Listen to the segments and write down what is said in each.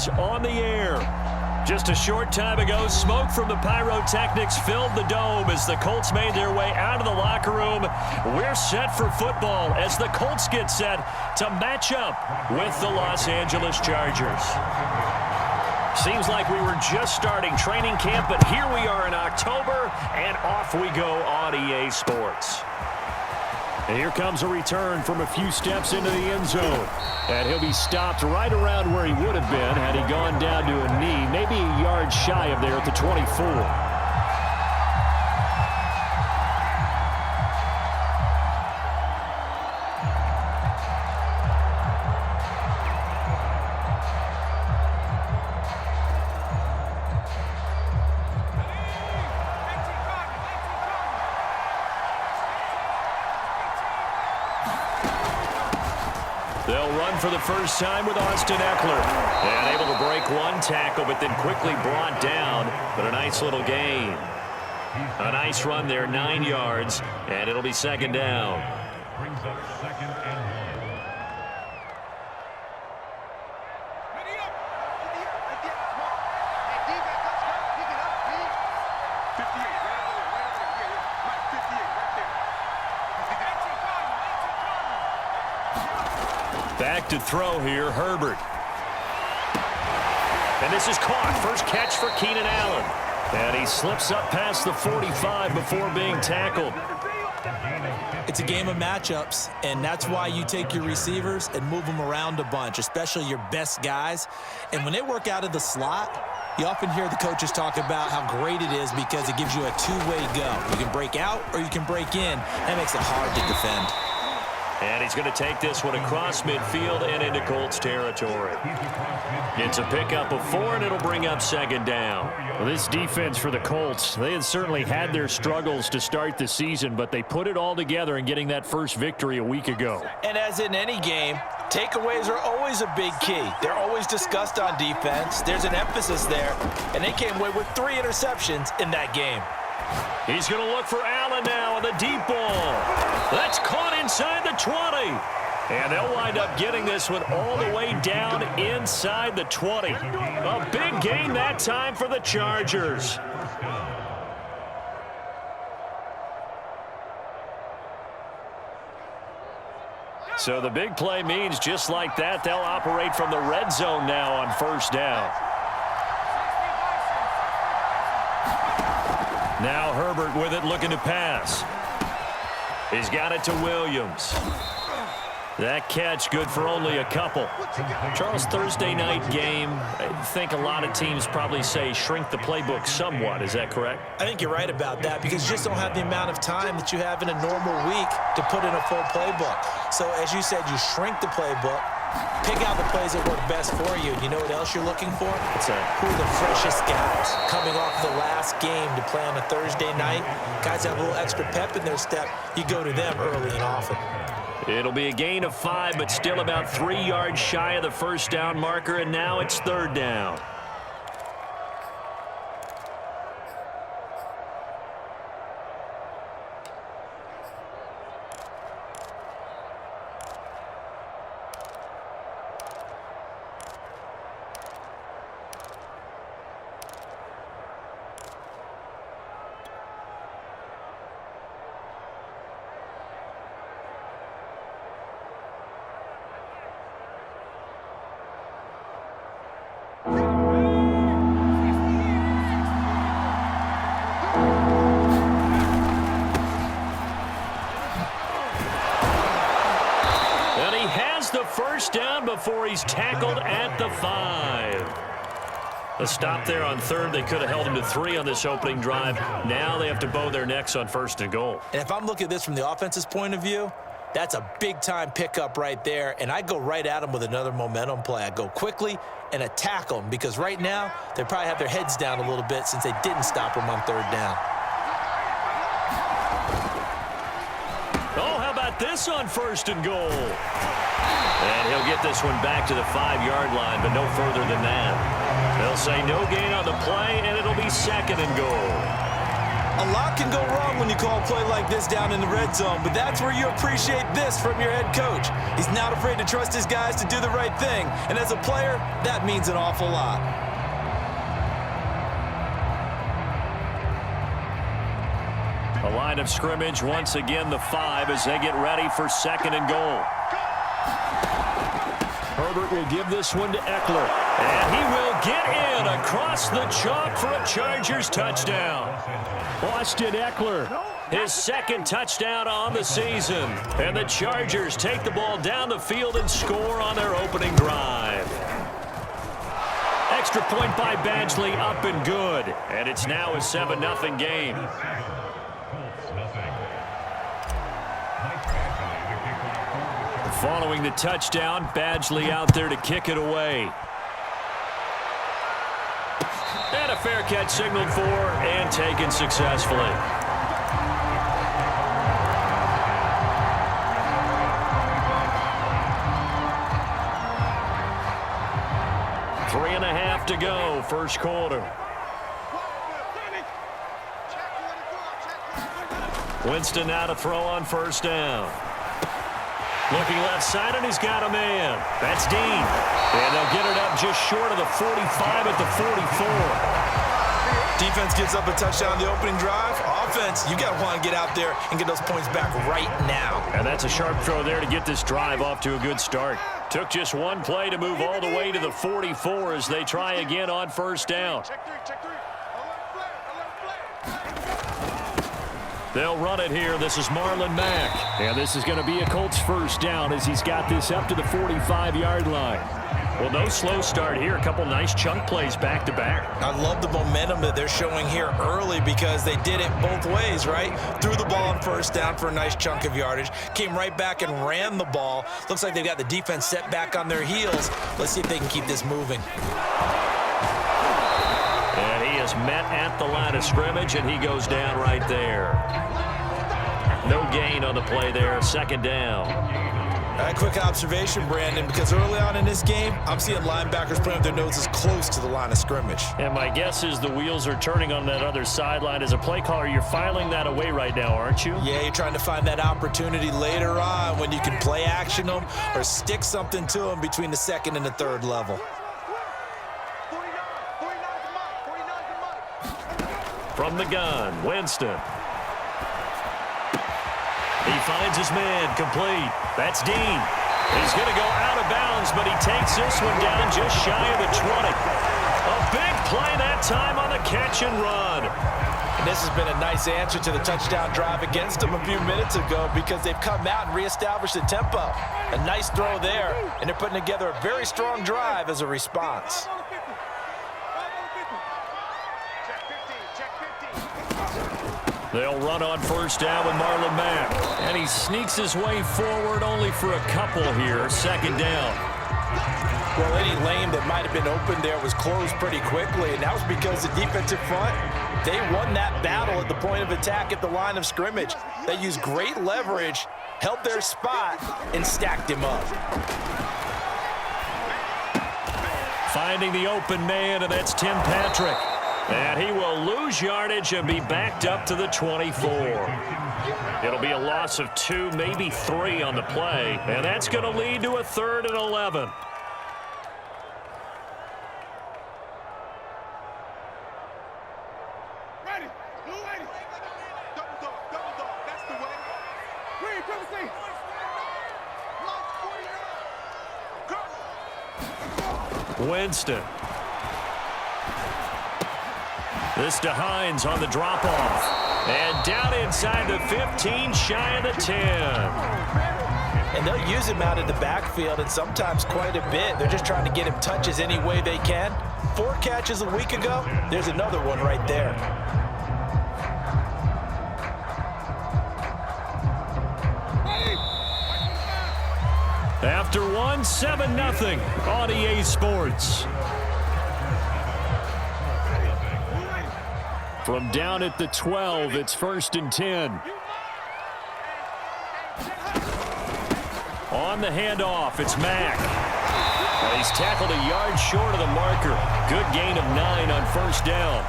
Sports on the air. Just a short time ago, smoke from the pyrotechnics filled the dome as the Colts made their way out of the locker room. We're set for football as the Colts get set to match up with the Los Angeles Chargers. Seems like we were just starting training camp, but here we are in October, and off we go on EA Sports. And here comes a return from a few steps into the end zone. And he'll be stopped right around where he would have been had he gone down to a knee, maybe a yard shy of there at the 24. They'll run for the first time with Austin Eckler. And able to break one tackle, but then quickly brought down. But a nice little gain. A nice run there, 9 yards, and it'll be second down. Brings up second and 1. Back to throw here, Herbert. And this is caught. First catch for Keenan Allen. And he slips up past the 45 before being tackled. It's a game of matchups, and that's why you take your receivers and move them around a bunch, especially your best guys. And when they work out of the slot, you often hear the coaches talk about how great it is because it gives you a two-way go. You can break out or you can break in. That makes it hard to defend. And he's going to take this one across midfield and into Colts territory. It's a pickup of 4, and it'll bring up second down. Well, this defense for the Colts, they had certainly had their struggles to start the season, but they put it all together in getting that first victory a week ago. And as in any game, takeaways are always a big key. They're always discussed on defense. There's an emphasis there, and they came away with 3 interceptions in that game. He's going to look for Allen now on the deep ball. That's caught inside the 20. And they'll wind up getting this one all the way down inside the 20. A big gain that time for the Chargers. So the big play means just like that, they'll operate from the red zone now on first down. Now Herbert with it, looking to pass. He's got it to Williams. That catch good for only a couple. Charles, Thursday night game, I think a lot of teams probably say shrink the playbook somewhat. Is that correct? I think you're right about that because you just don't have the amount of time that you have in a normal week to put in a full playbook. So as you said, you shrink the playbook, pick out the plays that work best for you. You know what else you're looking for? Who are the freshest guys coming off the last game to play on a Thursday night? Guys have a little extra pep in their step. You go to them early and often. It'll be a gain of 5, but still about 3 yards shy of the first down marker, and now it's third down. First down before he's tackled at the 5. A stop there on third. They could have held him to 3 on this opening drive. Now they have to bow their necks on first and goal. And if I'm looking at this from the offense's point of view, that's a big-time pickup right there. And I go right at him with another momentum play. I go quickly and attack them because right now they probably have their heads down a little bit since they didn't stop him on third down. Oh, how about this on first and goal? And he'll get this one back to the 5-yard line, but no further than that. They'll say no gain on the play, and it'll be second and goal. A lot can go wrong when you call a play like this down in the red zone, but that's where you appreciate this from your head coach. He's not afraid to trust his guys to do the right thing, and as a player, that means an awful lot. The line of scrimmage, once again the 5 as they get ready for 2nd and goal. Herbert will give this one to Eckler. And he will get in across the chalk for a Chargers touchdown. Austin Eckler, his 2nd touchdown on the season. And the Chargers take the ball down the field and score on their opening drive. Extra point by Badgley, up and good. And it's now a 7-0 game. Following the touchdown, Badgley out there to kick it away. And a fair catch signaled for and taken successfully. Three and a half to go, first quarter. Winston now to throw on first down. Looking left side, and he's got a man. That's Dean. And they'll get it up just short of the 45 at the 44. Defense gives up a touchdown on the opening drive. Offense, you got to want to get out there and get those points back right now. And that's a sharp throw there to get this drive off to a good start. Took just one play to move all the way to the 44 as they try again on first down. They'll run it here. This is Marlon Mack. And this is going to be a Colts first down as he's got this up to the 45-yard line. Well, no slow start here. A couple nice chunk plays back-to-back. I love the momentum that they're showing here early because they did it both ways, right? Threw the ball on first down for a nice chunk of yardage. Came right back and ran the ball. Looks like they've got the defense set back on their heels. Let's see if they can keep this moving. And he is met at the line of scrimmage, and he goes down right there. No gain on the play there, second down. A quick observation, Brandon, because early on in this game, I'm seeing linebackers putting their noses close to the line of scrimmage. And my guess is the wheels are turning on that other sideline. As a play caller, you're filing that away right now, aren't you? Yeah, you're trying to find that opportunity later on when you can play action them or stick something to them between the second and the third level. From the gun, Winston. He finds his man, complete. That's Dean. He's going to go out of bounds, but he takes this one down just shy of the 20. A big play that time on the catch and run. And this has been a nice answer to the touchdown drive against them a few minutes ago because they've come out and reestablished the tempo. A nice throw there, and they're putting together a very strong drive as a response. They'll run on first down with Marlon Mack. And he sneaks his way forward only for a couple here. Second down. Well, any lane that might have been open there was closed pretty quickly, and that was because the defensive front, they won that battle at the point of attack at the line of scrimmage. They used great leverage, held their spot, and stacked him up. Finding the open man, and that's Tim Patrick. And he will lose yardage and be backed up to the 24. It'll be a loss of 2, maybe 3 on the play. And that's going to lead to a 3rd and 11. Ready. Blue lady. Double dog. That's the way. Green, privacy. Winston. This to Hines on the drop-off. And down inside the 15, shy of the 10. And they'll use him out in the backfield, and sometimes quite a bit. They're just trying to get him touches any way they can. 4 catches a week ago. There's another one right there. After one, 7-0 on EA Sports. From down at the 12, it's 1st and 10. On the handoff, it's Mack. He's tackled a yard short of the marker. Good gain of 9 on first down.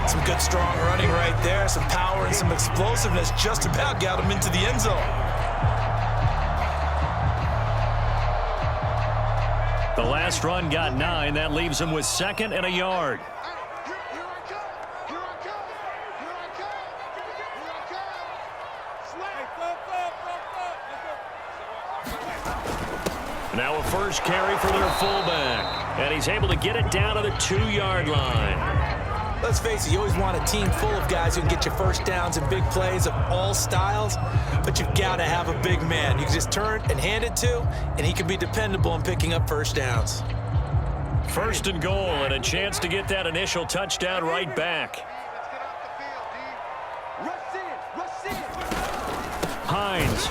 Some good, strong running right there. Some power and some explosiveness just about got him into the end zone. The last run got 9. That leaves him with 2nd and a yard. Now a first carry for their fullback. And he's able to get it down to the 2-yard line. Let's face it, you always want a team full of guys who can get you first downs and big plays of all styles, but you've got to have a big man you can just turn and hand it to, and he can be dependable in picking up first downs. 1st and goal, and a chance to get that initial touchdown right back. Hines.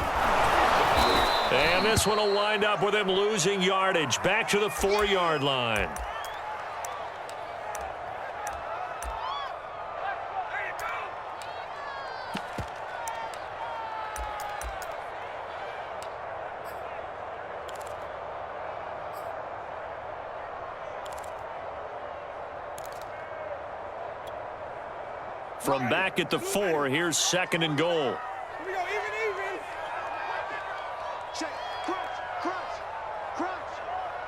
And this one will wind up with him losing yardage. Back to the 4-yard line. From back at the 4, here's 2nd and goal. Here we go, even. Check, crunch.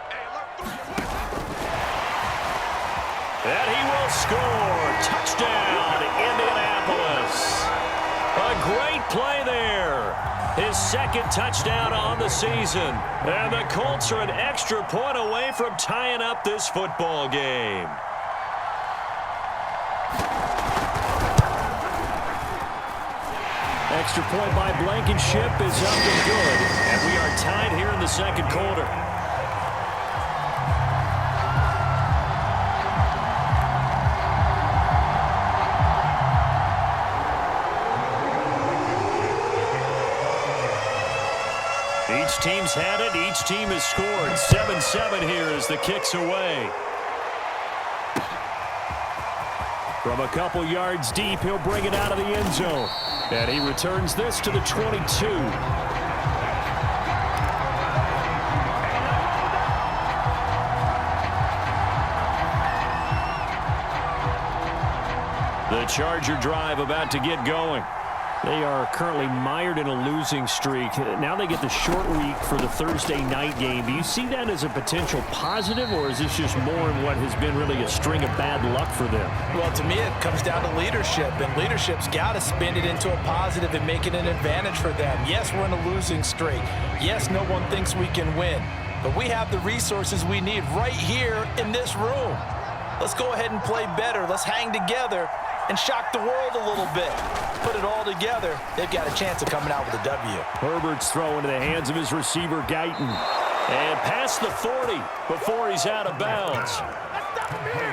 Hey, look, And he will score. Touchdown, Indianapolis. A great play there. His 2nd touchdown on the season. And the Colts are an extra point away from tying up this football game. Extra point by Blankenship is up and good. And we are tied here in the 2nd quarter. Each team's had it. Each team has scored. 7-7 here as the kick's away. From a couple yards deep, he'll bring it out of the end zone. And he returns this to the 22. The Charger drive about to get going. They are currently mired in a losing streak. Now they get the short week for the Thursday night game. Do you see that as a potential positive, or is this just more in what has been really a string of bad luck for them? Well, to me, it comes down to leadership, and leadership's got to spin it into a positive and make it an advantage for them. Yes, we're in a losing streak. Yes, no one thinks we can win, but we have the resources we need right here in this room. Let's go ahead and play better. Let's hang together and shock the world a little bit. Put it all together, they've got a chance of coming out with a W. Herbert's throw into the hands of his receiver, Guyton. And past the 40 before he's out of bounds.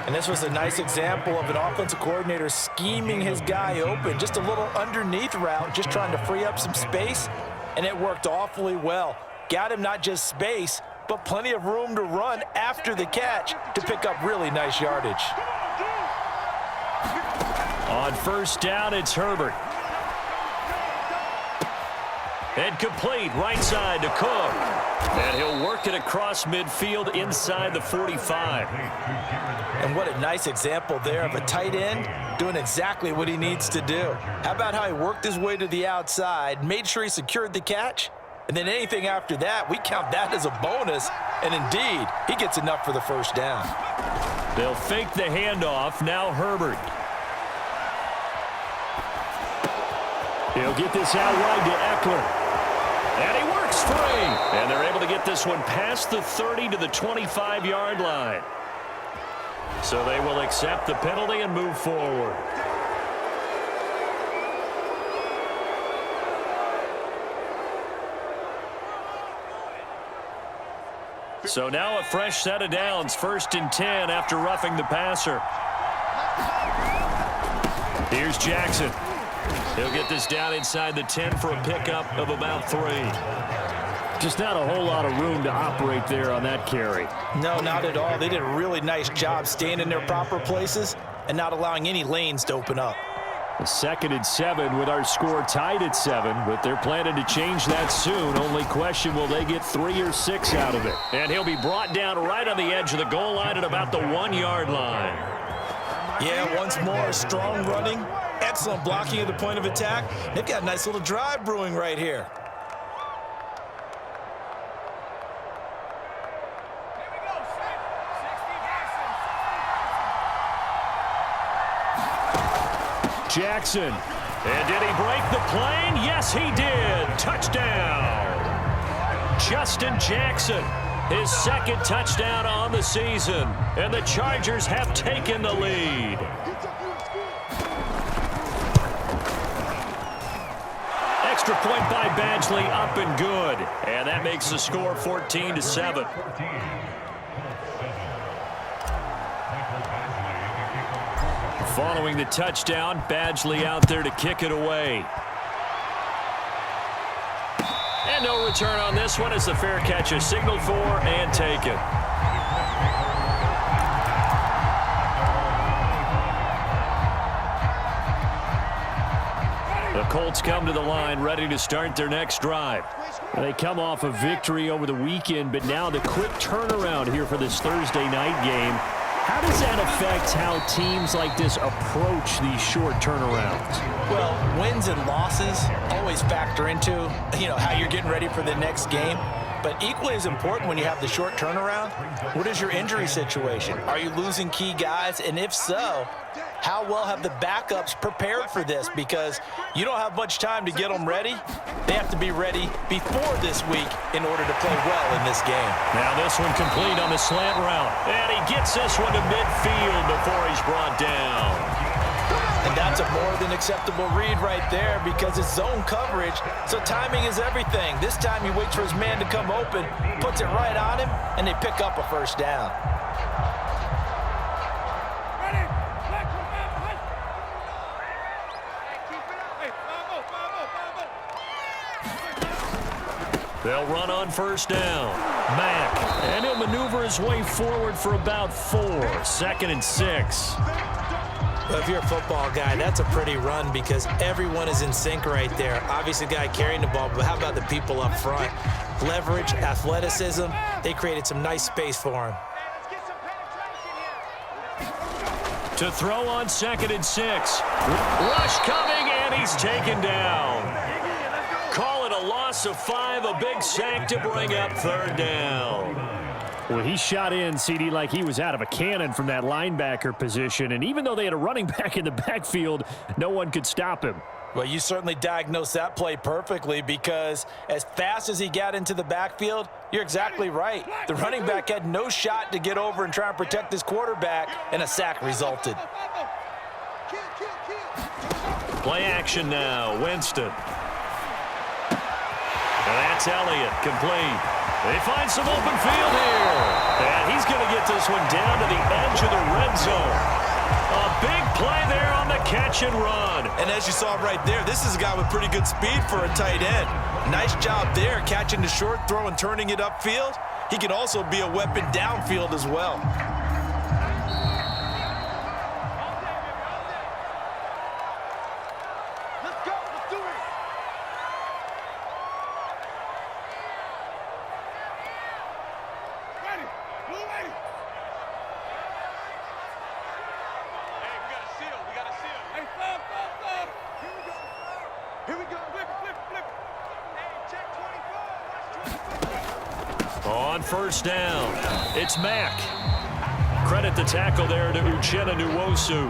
And this was a nice example of an offensive coordinator scheming his guy open. Just a little underneath route, just trying to free up some space, and it worked awfully well. Got him not just space, but plenty of room to run after the catch to pick up really nice yardage. On 1st down, it's Herbert. And complete right side to Cook. And he'll work it across midfield inside the 45. And what a nice example there of a tight end doing exactly what he needs to do. How about how he worked his way to the outside, made sure he secured the catch, and then anything after that, we count that as a bonus. And indeed, he gets enough for the 1st down. They'll fake the handoff. Now Herbert. He'll get this out wide to Eckler. And he works free. And they're able to get this one past the 30 to the 25-yard line. So they will accept the penalty and move forward. So now a fresh set of downs. 1st and 10 after roughing the passer. Here's Jackson. He'll get this down inside the 10 for a pickup of about 3. Just not a whole lot of room to operate there on that carry. No, not at all. They did a really nice job staying in their proper places and not allowing any lanes to open up. A 2nd and 7 with our score tied at 7, but they're planning to change that soon. Only question, will they get 3 or 6 out of it? And he'll be brought down right on the edge of the goal line at about the 1-yard line. Yeah, once more, strong running, excellent blocking at the point of attack. They've got a nice little drive brewing right here. Jackson. And did he break the plane? Yes, he did. Touchdown. Justin Jackson, his second touchdown on the season. And the Chargers have taken the lead. Extra point by Badgley, up and good. And that makes the score 14-7. Following the touchdown, Badgley out there to kick it away. And no return on this one as the fair catch is signaled for and taken. The Colts come to the line ready to start their next drive. They come off a victory over the weekend, but now the quick turnaround here for this Thursday night game. How does that affect how teams like this approach these short turnarounds? Well, wins and losses always factor into, how you're getting ready for the next game. But equally as important when you have the short turnaround, what is your injury situation? Are you losing key guys? And if so, how well have the backups prepared for this? Because you don't have much time to get them ready. They have to be ready before this week in order to play well in this game. Now this one complete on the slant route. And he gets this one to midfield before he's brought down. And that's a more than acceptable read right there because it's zone coverage, so timing is everything. This time he waits for his man to come open, puts it right on him, and they pick up a first down. They'll run on first down. Mack, and he'll maneuver his way forward for about 4. 2nd and 6. Well, if you're a football guy, that's a pretty run because everyone is in sync right there. Obviously, the guy carrying the ball, but how about the people up front? Leverage, athleticism, they created some nice space for him. To throw on 2nd and 6. Rush coming, and he's taken down. Call it a loss of 5, a big sack to bring up 3rd down. Well, he shot in, CD, like he was out of a cannon from that linebacker position. And even though they had a running back in the backfield, no one could stop him. Well, you certainly diagnosed that play perfectly because as fast as he got into the backfield, you're exactly right. The running back had no shot to get over and try and protect his quarterback, and a sack resulted. Play action now, Winston. And that's Elliott, complete. They find some open field here. And he's going to get this one down to the edge of the red zone. A big play there on the catch and run. And as you saw right there, this is a guy with pretty good speed for a tight end. Nice job there, catching the short throw and turning it upfield. He can also be a weapon downfield as well. On first down, it's Mack. Credit the tackle there to Uchenna Nwosu.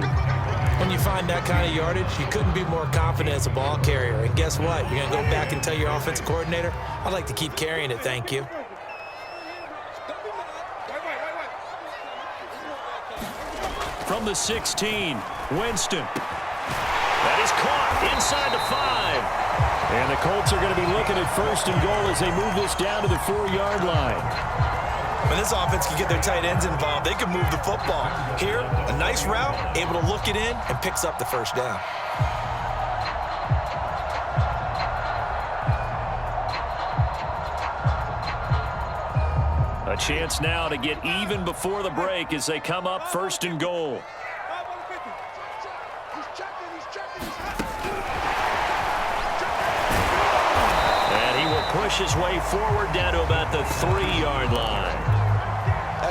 When you find that kind of yardage, you couldn't be more confident as a ball carrier. And guess what? You're going to go back and tell your offensive coordinator, I'd like to keep carrying it, thank you. From the 16, Winston. That is caught inside the 5. And the Colts are going to be looking at 1st and goal as they move this down to the 4-yard line. When this offense can get their tight ends involved, they can move the football. Here, a nice route, able to look it in, and picks up the first down. A chance now to get even before the break as they come up 1st and goal. Push his way forward down to about the 3-yard line.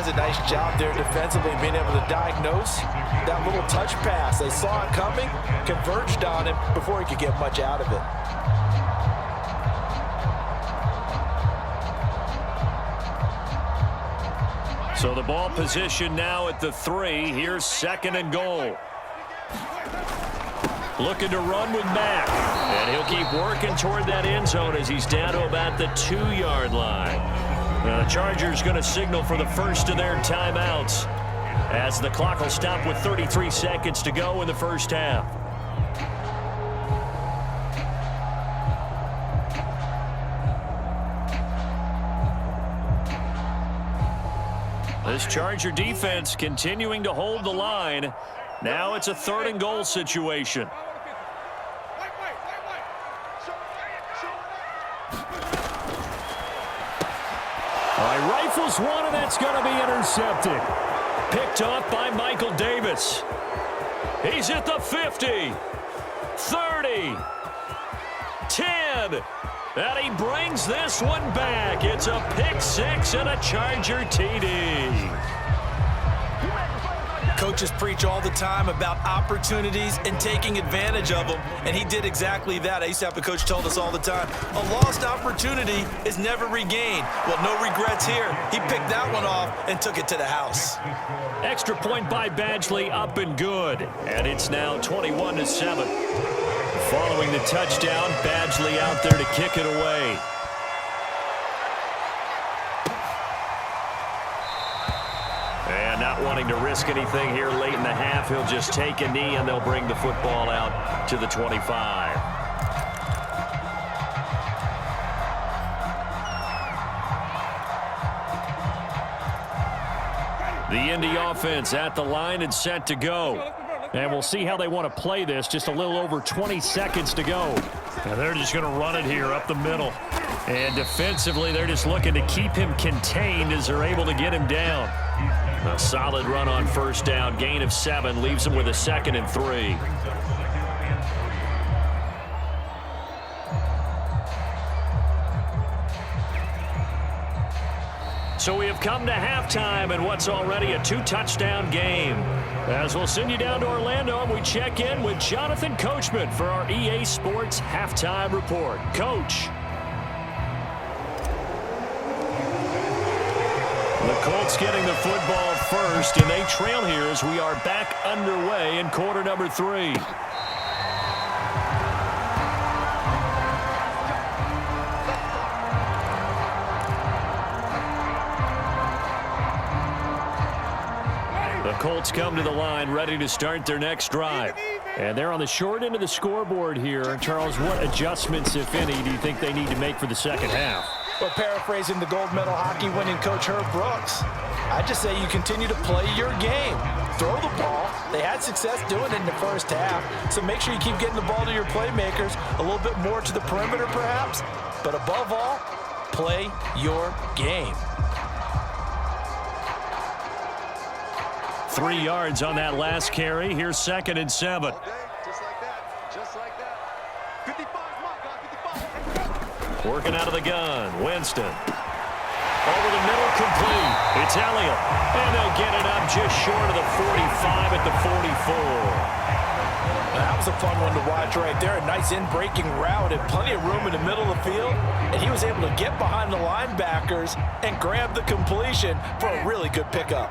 does a nice job there defensively, being able to diagnose that little touch pass. They saw it coming, converged on him before he could get much out of it. So the ball position now at the 3. Here's 2nd and goal. Looking to run with Mack. And he'll keep working toward that end zone as he's down to about the 2-yard line. Now the Chargers going to signal for the first of their timeouts as the clock will stop with 33 seconds to go in the first half. This Charger defense continuing to hold the line. Now it's a 3rd and goal situation. All right, rifles one, and that's going to be intercepted. Picked off by Michael Davis. He's at the 50, 30, 10. And he brings this one back. It's a pick 6 and a Charger TD. Coaches preach all the time about opportunities and taking advantage of them, and he did exactly that. I used to have a coach told us all the time, a lost opportunity is never regained. Well, no regrets here. He picked that one off and took it to the house. Extra point by Badgley, up and good. And it's now 21-7. Following the touchdown, Badgley out there to kick it away. And not wanting to risk anything here late in the half, he'll just take a knee and they'll bring the football out to the 25. The Indy offense at the line and set to go. And we'll see how they want to play this. Just a little over 20 seconds to go. And they're just going to run it here up the middle. And defensively, they're just looking to keep him contained as they're able to get him down. A solid run on first down. Gain of 7 leaves him with a 2nd and 3. So we have come to halftime in what's already a 2-touchdown game. As we'll send you down to Orlando, and we check in with Jonathan Coachman for our EA Sports Halftime Report. Coach. The Colts getting the football first, and they trail here as we are back underway in quarter number 3. The Colts come to the line ready to start their next drive. And they're on the short end of the scoreboard here. Charles, what adjustments, if any, do you think they need to make for the second half? Well, paraphrasing the gold medal hockey winning coach Herb Brooks, I just say you continue to play your game. Throw the ball. They had success doing it in the first half, so make sure you keep getting the ball to your playmakers, a little bit more to the perimeter perhaps, but above all, play your game. 3 yards on that last carry. Here's 2nd and 7. Just like that. Just like that. 55, come on, guys, 55. Working out of the gun. Winston. Over the middle, complete. It's Elliott. And they'll get it up just short of the 45 at the 44. That was a fun one to watch right there. A nice in-breaking route and plenty of room in the middle of the field. And he was able to get behind the linebackers and grab the completion for a really good pickup.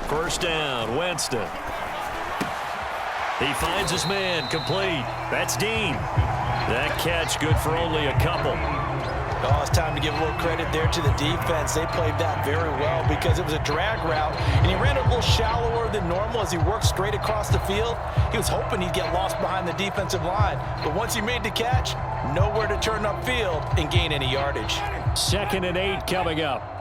First down, Winston. He finds his man, complete. That's Dean. That catch good for only a couple. Oh, it's time to give a little credit there to the defense. They played that very well because it was a drag route, and he ran it a little shallower than normal as he worked straight across the field. He was hoping he'd get lost behind the defensive line, but once he made the catch, nowhere to turn upfield and gain any yardage. 2nd and 8 coming up.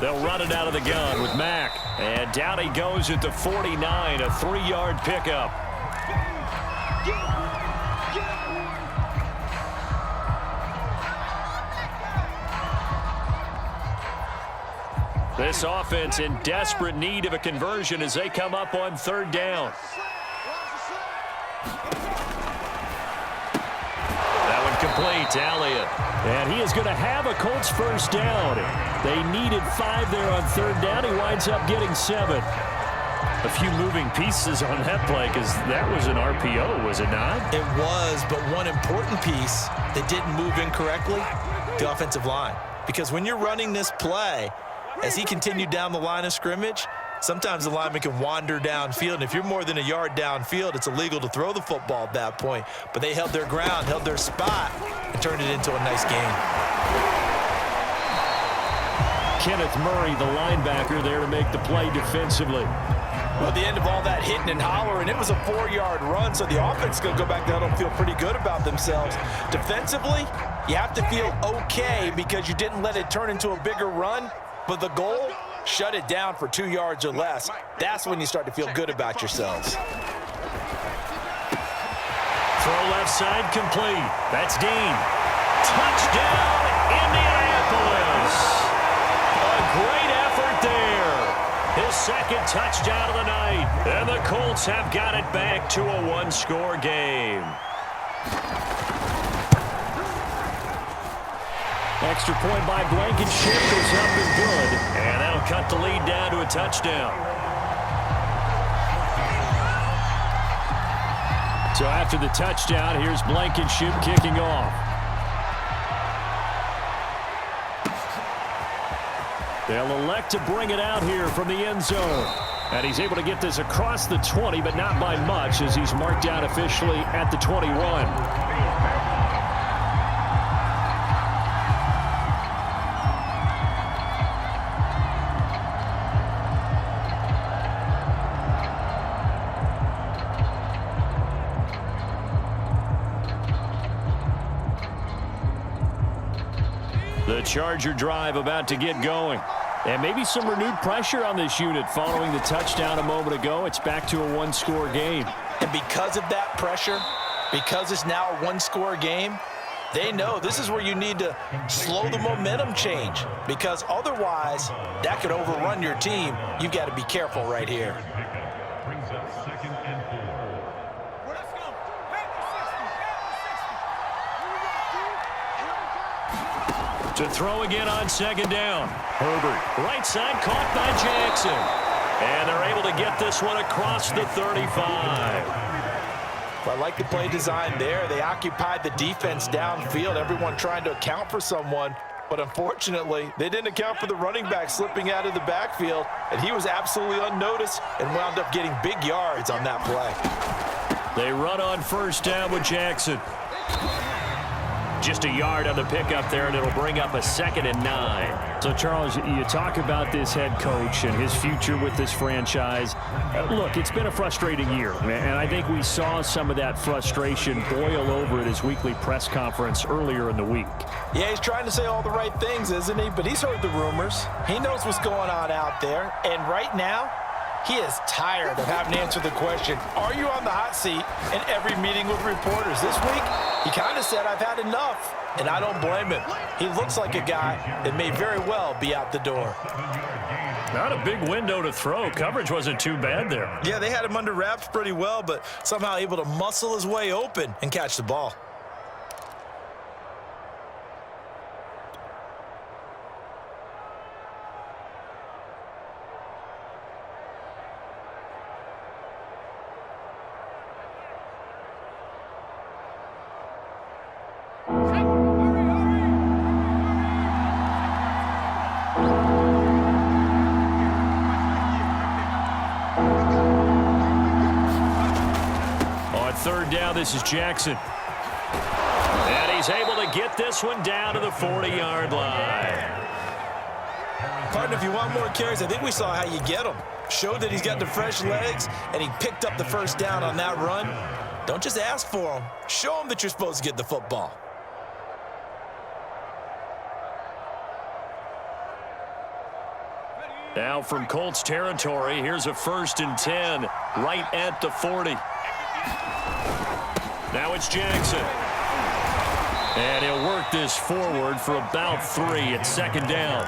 They'll run it out of the gun with Mack. And down he goes at the 49, a 3-yard pickup. This offense in desperate need of a conversion as they come up on 3rd down. incomplete to Elliott. And he is going to have a Colts first down. They needed 5 there on third down. He winds up getting 7. A few moving pieces on that play because that was an RPO, was it not? It was, but one important piece that didn't move incorrectly, the offensive line. Because when you're running this play, as he continued down the line of scrimmage, sometimes the lineman can wander downfield, and if you're more than a yard downfield, it's illegal to throw the football at that point. But they held their ground, held their spot, and turned it into a nice game. Kenneth Murray, the linebacker, there to make the play defensively. Well, at the end of all that hitting and hollering, it was a 4-yard run, so the offense is going to go back down and feel pretty good about themselves. Defensively, you have to feel okay because you didn't let it turn into a bigger run, but the goal, shut it down for 2 yards or less. That's when you start to feel good about yourselves. Throw left side complete. That's Dean. Touchdown, Indianapolis. A great effort there. His second touchdown of the night. And the Colts have got it back to a one-score game. Extra point by Blankenship is up and good. And that'll cut the lead down to a touchdown. So after the touchdown, here's Blankenship kicking off. They'll elect to bring it out here from the end zone. And he's able to get this across the 20, but not by much as he's marked down officially at the 21. The Charger drive about to get going. And maybe some renewed pressure on this unit following the touchdown a moment ago. It's back to a one-score game. And because of that pressure, because it's now a one-score game, they know this is where you need to slow the momentum change, because otherwise that could overrun your team. You've got to be careful right here. Brings up 2nd and 4. Let's go. Back to 60. To throw again on second down. Herbert, right side, caught by Jackson. And they're able to get this one across the 35. I like the play design there. They occupied the defense downfield, everyone trying to account for someone. But unfortunately, they didn't account for the running back slipping out of the backfield, and he was absolutely unnoticed and wound up getting big yards on that play. They run on first down with Jackson. Just a yard on the pickup there, and it'll bring up a 2nd and 9. So, Charles, you talk about this head coach and his future with this franchise. Look, it's been a frustrating year, and I think we saw some of that frustration boil over at his weekly press conference earlier in the week. Yeah, he's trying to say all the right things, isn't he? But he's heard the rumors. He knows what's going on out there. And right now, he is tired of having to answer the question, are you on the hot seat in every meeting with reporters? This week, he kind of said, I've had enough. And I don't blame him. He looks like a guy that may very well be out the door. Not a big window to throw. Coverage wasn't too bad there. Yeah, they had him under wraps pretty well, but somehow able to muscle his way open and catch the ball. Third down, this is Jackson. And he's able to get this one down to the 40-yard line. Partner, if you want more carries, I think we saw how you get them. Showed that he's got the fresh legs, and he picked up the first down on that run. Don't just ask for him. Show him that you're supposed to get the football. Now from Colts territory, here's a 1st and 10 right at the 40. Now it's Jackson. And he'll work this forward for about 3 at 2nd down.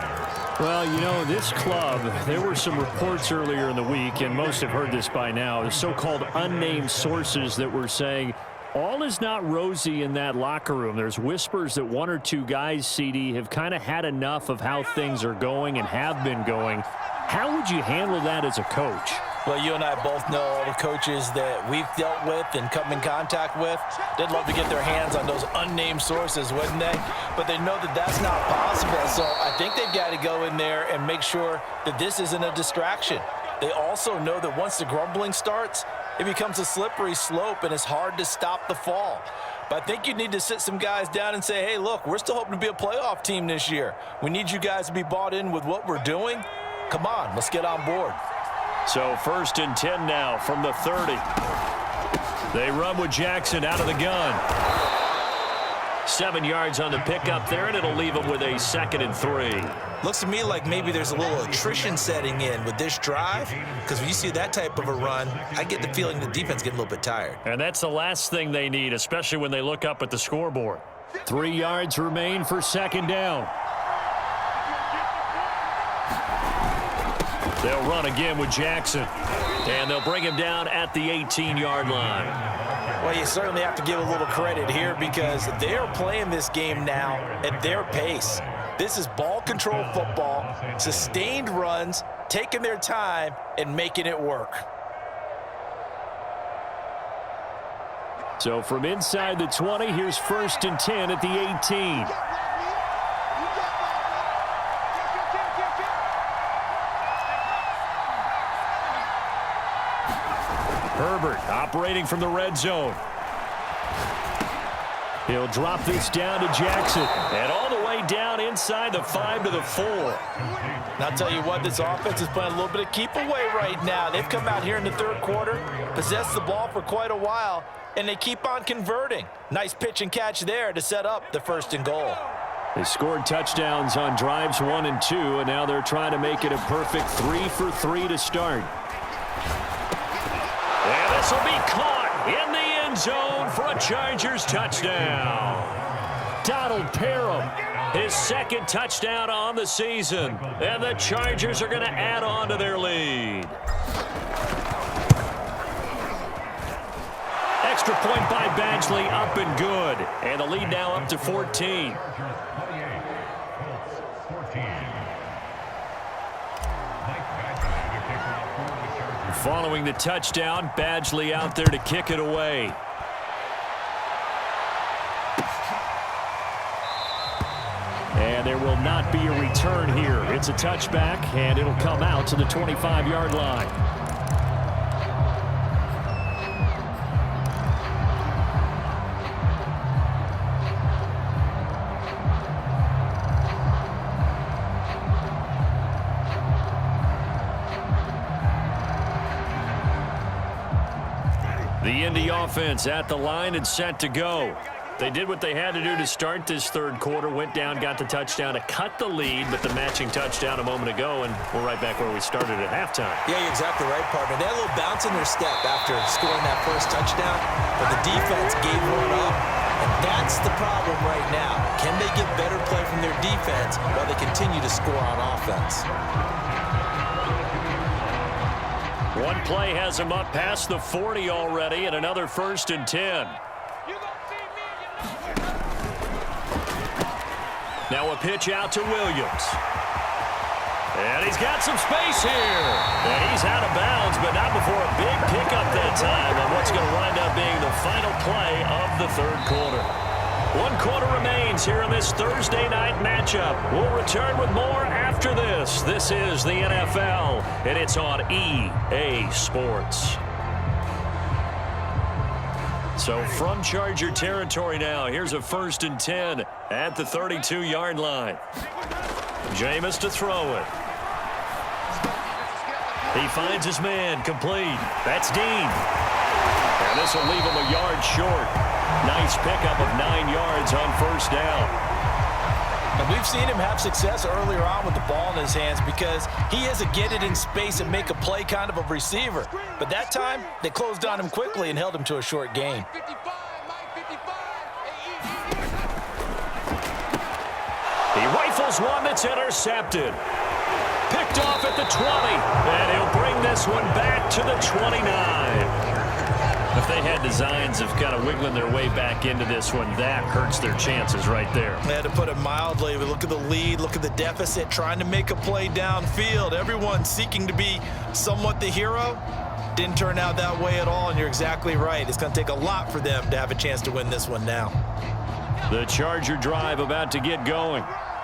Well, you know, this club, there were some reports earlier in the week, and most have heard this by now, the so-called unnamed sources that were saying All is not rosy in that locker room. There's whispers that one or two guys, CD, have kind of had enough of how things are going and have been going. How would you handle that as a coach? Well, you and I both know all the coaches that we've dealt with and come in contact with. They'd love to get their hands on those unnamed sources, wouldn't they? But they know that that's not possible. So I think they've got to go in there and make sure that this isn't a distraction. They also know that once the grumbling starts, it becomes a slippery slope, and it's hard to stop the fall. But I think you need to sit some guys down and say, hey, look, we're still hoping to be a playoff team this year. We need you guys to be bought in with what we're doing. Come on, let's get on board. So 1st and 10 now from the 30. They run with Jackson out of the gun. 7 yards on the pickup there, and it'll leave them with a 2nd and 3. Looks to me like maybe there's a little attrition setting in with this drive, because when you see that type of a run, I get the feeling the defense getting a little bit tired. And that's the last thing they need, especially when they look up at the scoreboard. 3 yards remain for 2nd down. They'll run again with Jackson, and they'll bring him down at the 18-yard line. Well, you certainly have to give a little credit here because they are playing this game now at their pace. This is ball control football, sustained runs, taking their time and making it work. So from inside the 20, here's 1st and 10 at the 18. Herbert operating from the red zone. He'll drop this down to Jackson. And all the way down inside the 5 to the 4. And I'll tell you what, this offense is playing a little bit of keep away right now. They've come out here in the 3rd quarter, possessed the ball for quite a while, and they keep on converting. Nice pitch and catch there to set up the 1st and goal. They scored touchdowns on drives 1 and 2, and now they're trying to make it a perfect 3 for 3 to start. And this will be caught in the end zone for a Chargers touchdown. Donald Parham, his 2nd touchdown on the season. And the Chargers are going to add on to their lead. Extra point by Badgley, up and good. And the lead now up to 14. Following the touchdown, Badgley out there to kick it away. And there will not be a return here. It's a touchback, and it'll come out to the 25-yard line. The Indy offense at the line and set to go. They did what they had to do to start this 3rd quarter, went down, got the touchdown to cut the lead, but the matching touchdown a moment ago, and we're right back where we started at halftime. Yeah, you're exactly right, partner. They had a little bounce in their step after scoring that 1st touchdown, but the defense gave one up, and that's the problem right now. Can they get better play from their defense while they continue to score on offense? One play has him up past the 40 already, and another 1st and 10. Now a pitch out to Williams. And he's got some space here. And he's out of bounds, but not before a big pickup that time on what's going to wind up being the final play of the 3rd quarter. 1 quarter remains here in this Thursday night matchup. We'll return with more after this. This is the NFL, and it's on EA Sports. So from Charger territory now, here's a 1st and 10 at the 32-yard line. Jameis to throw it. He finds his man, complete. That's Dean. And this will leave him a yard short. Nice pickup of 9 yards on 1st down. And we've seen him have success earlier on with the ball in his hands because he is a get it in space and make a play kind of a receiver. But that time, they closed on him quickly and held him to a short gain. He rifles one that's intercepted. Picked off at the 20. And he'll bring this one back to the 29. If they had designs of kind of wiggling their way back into this one, that hurts their chances right there. To put it mildly, we look at the lead, look at the deficit, trying to make a play downfield. Everyone seeking to be somewhat the hero. Didn't turn out that way at all, and you're exactly right. It's going to take a lot for them to have a chance to win this one now. The Charger drive about to get going.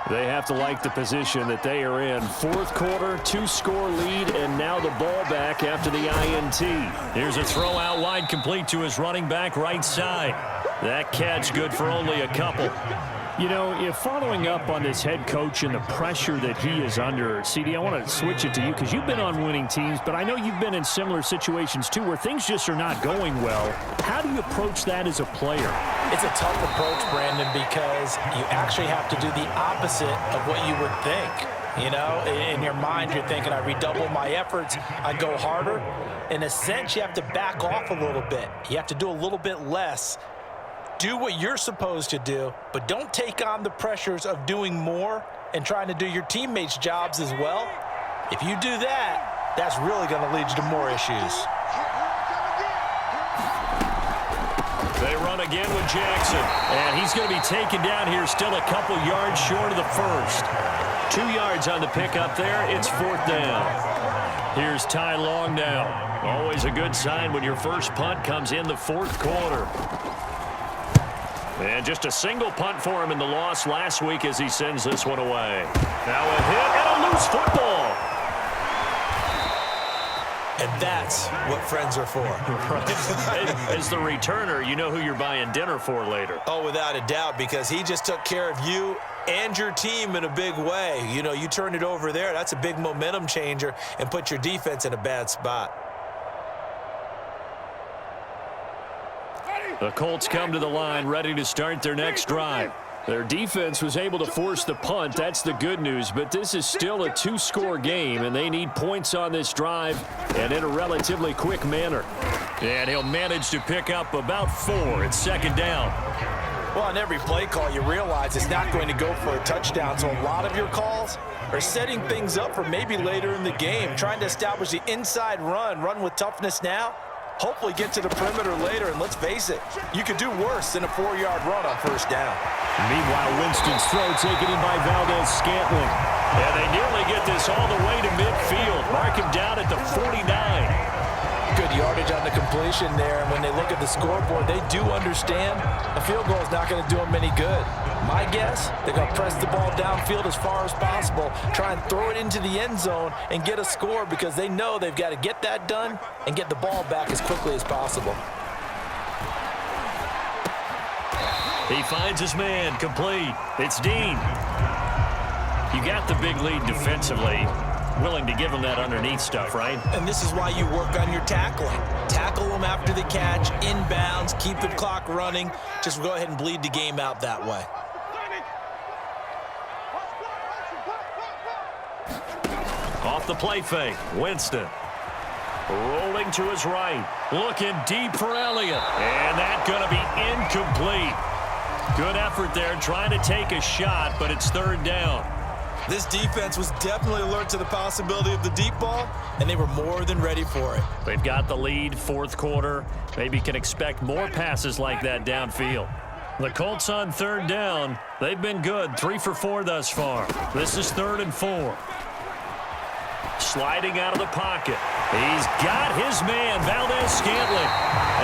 They have to like the position that they are in. Fourth quarter, 2-score lead, and now the ball back after the INT. Here's a throw out wide, complete to his running back right side. That catch good for only a couple. You know, if following up on this head coach and the pressure that he is under, CD, I want to switch it to you because you've been on winning teams, but I know you've been in similar situations too where things just are not going well. How do you approach that as a player? It's a tough approach, Brandon, because you actually have to do the opposite of what you would think. You know, in your mind, you're thinking, I redouble my efforts, I go harder. In a sense, you have to back off a little bit. You have to do a little bit less. Do what you're supposed to do, but don't take on the pressures of doing more and trying to do your teammates' jobs as well. If you do that, that's really going to lead you to more issues. They run again with Jackson, and he's going to be taken down here still a couple yards short of the first. 2 yards on the pickup there. It's fourth down. Here's Ty Long now. Always a good sign when your first punt comes in the fourth quarter. And just a single punt for him in the loss last week as he sends this one away. Now a hit and a loose football. And that's what friends are for. As the returner, you know who you're buying dinner for later. Oh, without a doubt, because he just took care of you and your team in a big way. You know, you turned it over there. That's a big momentum changer and put your defense in a bad spot. The Colts come to the line ready to start their next drive. Their defense was able to force the punt. That's the good news. But this is still a 2-score game, and they need points on this drive and in a relatively quick manner. And he'll manage to pick up about 4. It's second down. Well, on every play call, you realize it's not going to go for a touchdown. So a lot of your calls are setting things up for maybe later in the game, trying to establish the inside run with toughness now. Hopefully get to the perimeter later, and let's face it, you could do worse than a 4-yard run on first down. Meanwhile, Winston's throw taken in by Valdez-Scantling. And they nearly get this all the way to midfield. Mark him down at the 49. Good yardage on the completion there, and when they look at the scoreboard, they do understand a field goal is not going to do them any good. My guess, they're going to press the ball downfield as far as possible, try and throw it into the end zone and get a score because they know they've got to get that done and get the ball back as quickly as possible. He finds his man, complete. It's Dean. You got the big lead defensively. Willing to give him that underneath stuff, right? And this is why you work on your tackling. Tackle them after the catch, inbounds, keep the clock running. Just go ahead and bleed the game out that way. Off the play fake, Winston. Rolling to his right. Looking deep for Elliott. And that's going to be incomplete. Good effort there, trying to take a shot, but it's third down. This defense was definitely alert to the possibility of the deep ball, and they were more than ready for it. They've got the lead, fourth quarter. Maybe can expect more passes like that downfield. The Colts on third down. They've been good, 3 for 4 thus far. This is 3rd and 4. Sliding out of the pocket. He's got his man, Valdez-Scantling.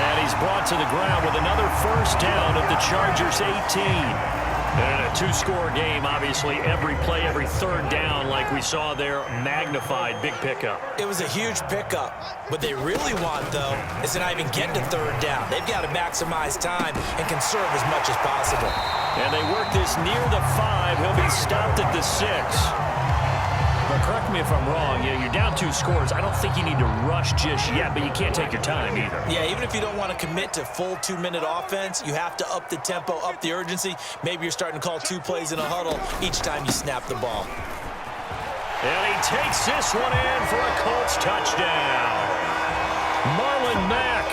And he's brought to the ground with another first down at the Chargers' 18. And a 2-score game, obviously, every play, every third down, like we saw there, magnified, big pickup. It was a huge pickup. What they really want, though, is to not even get to third down. They've got to maximize time and conserve as much as possible. And they work this near the 5. He'll be stopped at the 6. But correct me if I'm wrong, you're down 2 scores. I don't think you need to rush just yet, but you can't take your time either. Yeah, even if you don't want to commit to full 2-minute offense, you have to up the tempo, up the urgency. Maybe you're starting to call 2 plays in a huddle each time you snap the ball. And he takes this one in for a Colts touchdown. Marlon Mack,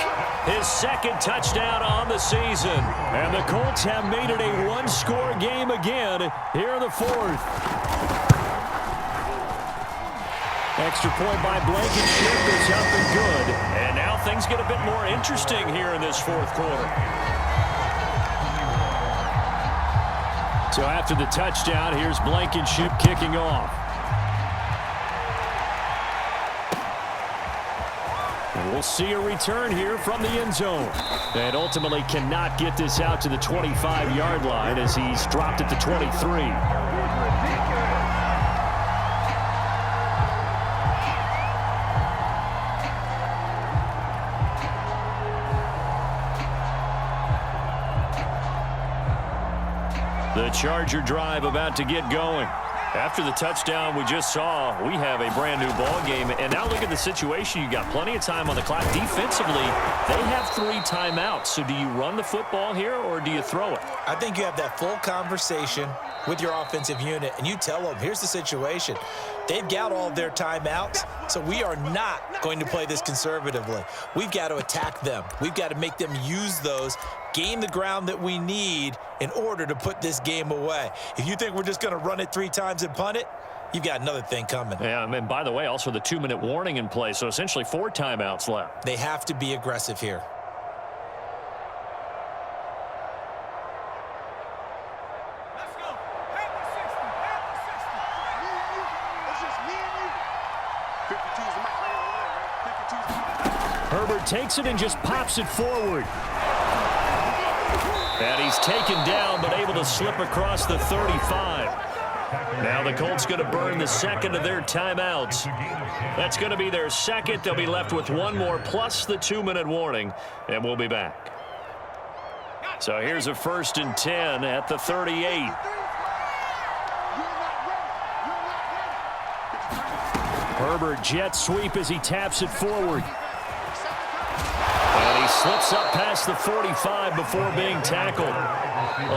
his 2nd touchdown on the season. And the Colts have made it a 1-score game again here in the 4th. Extra point by Blankenship is up and good. And now things get a bit more interesting here in this fourth quarter. So after the touchdown, here's Blankenship kicking off. And we'll see a return here from the end zone. And ultimately cannot get this out to the 25-yard line as he's dropped it to 23. The Charger drive about to get going. After the touchdown we just saw, we have a brand new ball game. And now look at the situation. You got plenty of time on the clock. Defensively, they have 3 timeouts. So do you run the football here or do you throw it? I think you have that full conversation with your offensive unit, and you tell them, here's the situation. They've got all their timeouts, so we are not going to play this conservatively. We've got to attack them. We've got to make them use those, gain the ground that we need in order to put this game away. If you think we're just going to run it 3 times and punt it, you've got another thing coming. Yeah, and by the way, also the 2-minute warning in play, so essentially 4 timeouts left. They have to be aggressive here. Herbert takes it and just pops it forward. And he's taken down, but able to slip across the 35. Now the Colts going to burn the second of their timeouts. That's going to be their second. They'll be left with 1 more plus the 2-minute warning, and we'll be back. So here's a 1st and 10 at the 38. Herbert jet sweep as he taps it forward. And he slips up past the 45 before being tackled.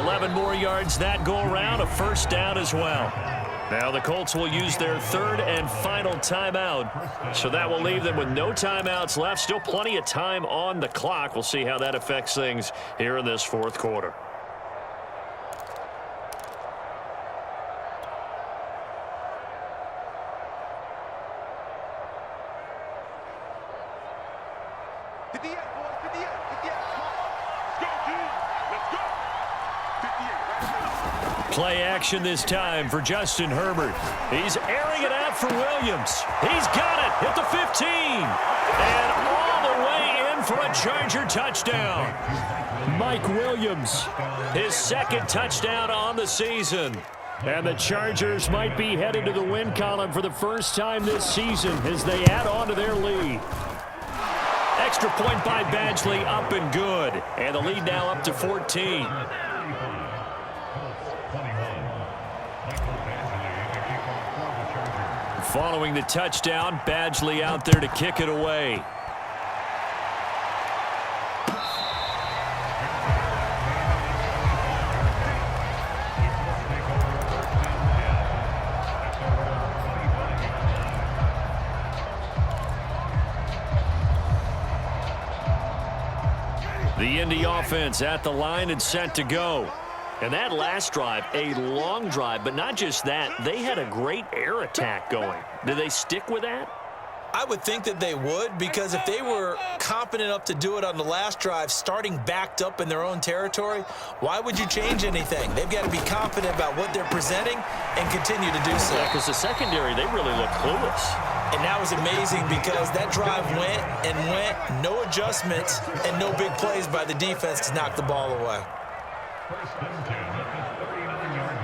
11 more yards that go around, a 1st down as well. Now the Colts will use their 3rd and final timeout. So that will leave them with no timeouts left. Still plenty of time on the clock. We'll see how that affects things here in this 4th quarter. Play action this time for Justin Herbert. He's airing it out for Williams. He's got it at the 15. And all the way in for a Charger touchdown. Mike Williams, his 2nd touchdown on the season. And the Chargers might be headed to the win column for the first time this season as they add on to their lead. Extra point by Badgley, up and good. And the lead now up to 14. Following the touchdown, Badgley out there to kick it away. The Indy offense at the line and set to go. And that last drive, a long drive, but not just that, they had a great air attack going. Do they stick with that? I would think that they would, because if they were confident enough to do it on the last drive, starting backed up in their own territory, why would you change anything? They've got to be confident about what they're presenting and continue to do so. Yeah, because the secondary, they really look clueless. And that was amazing because that drive went and went, no adjustments, and no big plays by the defense to knock the ball away. 1st and 10 at the 39-yard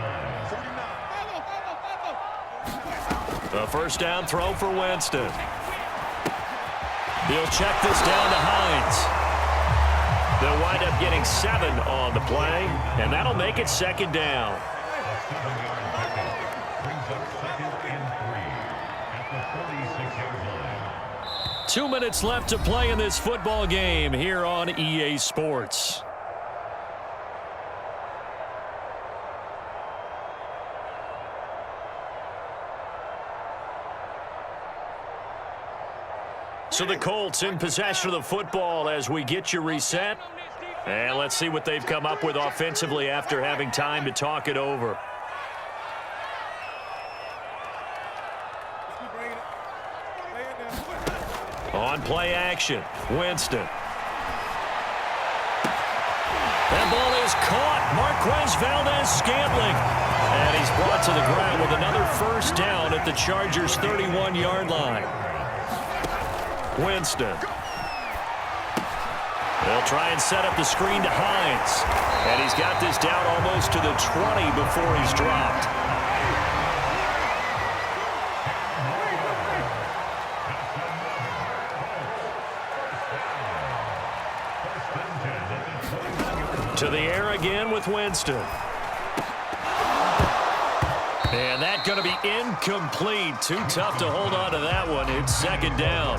line. A 1st down throw for Winston. He'll check this down to Hines. They'll wind up getting 7 on the play, and that'll make it 2nd down. Brings up 2nd and 3 at the 36-yard line. 2 minutes left to play in this football game here on EA Sports. So the Colts in possession of the football as we get you reset. And let's see what they've come up with offensively after having time to talk it over. On play action, Winston. That ball is caught. Marquez Valdez-Scantling. And he's brought to the ground with another first down at the Chargers' 31-yard line. Winston. They'll try and set up the screen to Hines. And he's got this down almost to the 20 before he's dropped. To the air again with Winston. And that's going to be incomplete. Too tough to hold on to that one. It's second down.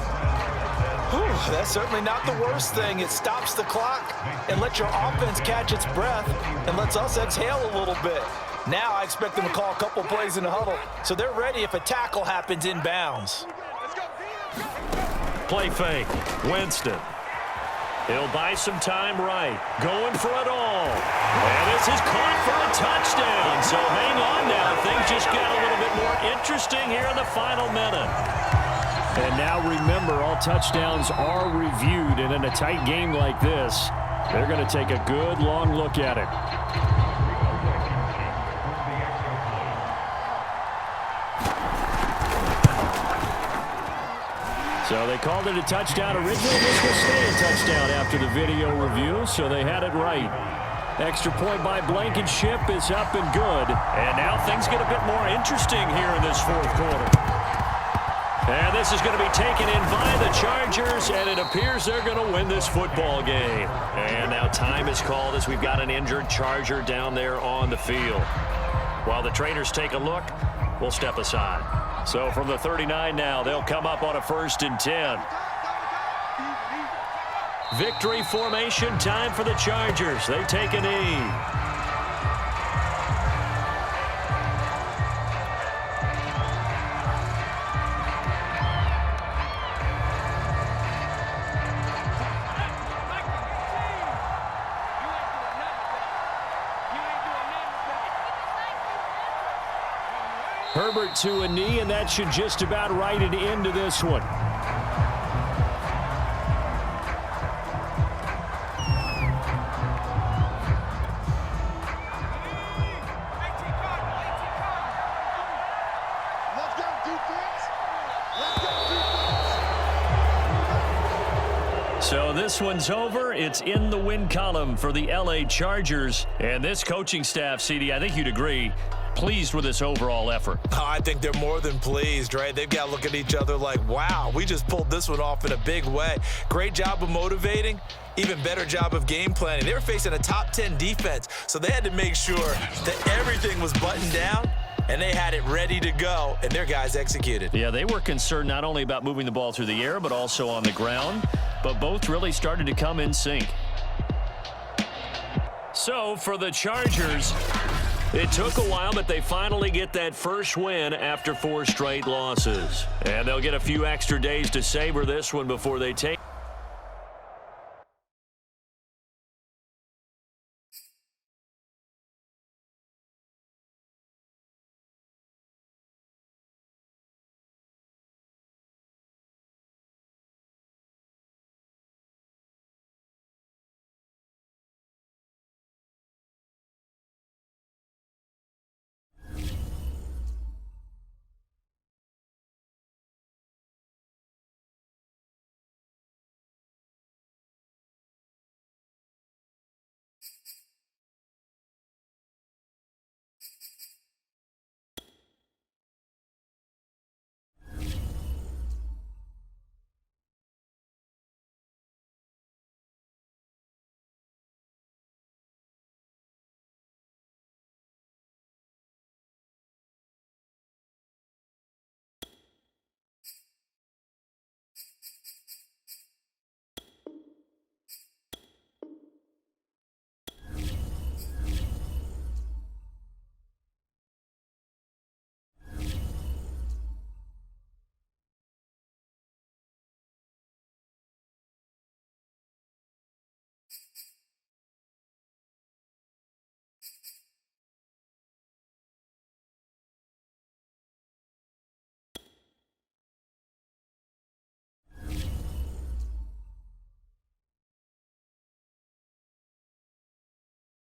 Whew, that's certainly not the worst thing. It stops the clock and lets your offense catch its breath and lets us exhale a little bit. Now I expect them to call a couple plays in the huddle, so they're ready if a tackle happens inbounds. Play fake. Winston. He'll buy some time right. Going for it all. And this is caught for a touchdown. So hang on now. Things just got a little bit more interesting here in the final minute. And now remember, all touchdowns are reviewed. And in a tight game like this, they're going to take a good long look at it. So they called it a touchdown originally. This will stay a touchdown after the video review, so they had it right. Extra point by Blankenship is up and good. And now things get a bit more interesting here in this fourth quarter. And this is going to be taken in by the Chargers, and it appears they're going to win this football game. And now time is called as we've got an injured Charger down there on the field. While the traders take a look, we'll step aside. So from the 39 now, they'll come up on a 1st and 10. Victory formation time for the Chargers. They take a knee. Herbert to a knee, and that should just about write it into this one. So this one's over. It's in the win column for the LA Chargers. And this coaching staff, CD, I think you'd agree, pleased with this overall effort. Oh, I think they're more than pleased, right? They've got to look at each other like, wow, we just pulled this one off in a big way. Great job of motivating, even better job of game planning. They were facing a top 10 defense, so they had to make sure that everything was buttoned down, and they had it ready to go, and their guys executed. Yeah, they were concerned not only about moving the ball through the air, but also on the ground, but both really started to come in sync. So for the Chargers, it took a while, but they finally get that first win after 4 straight losses. And they'll get a few extra days to savor this one before they take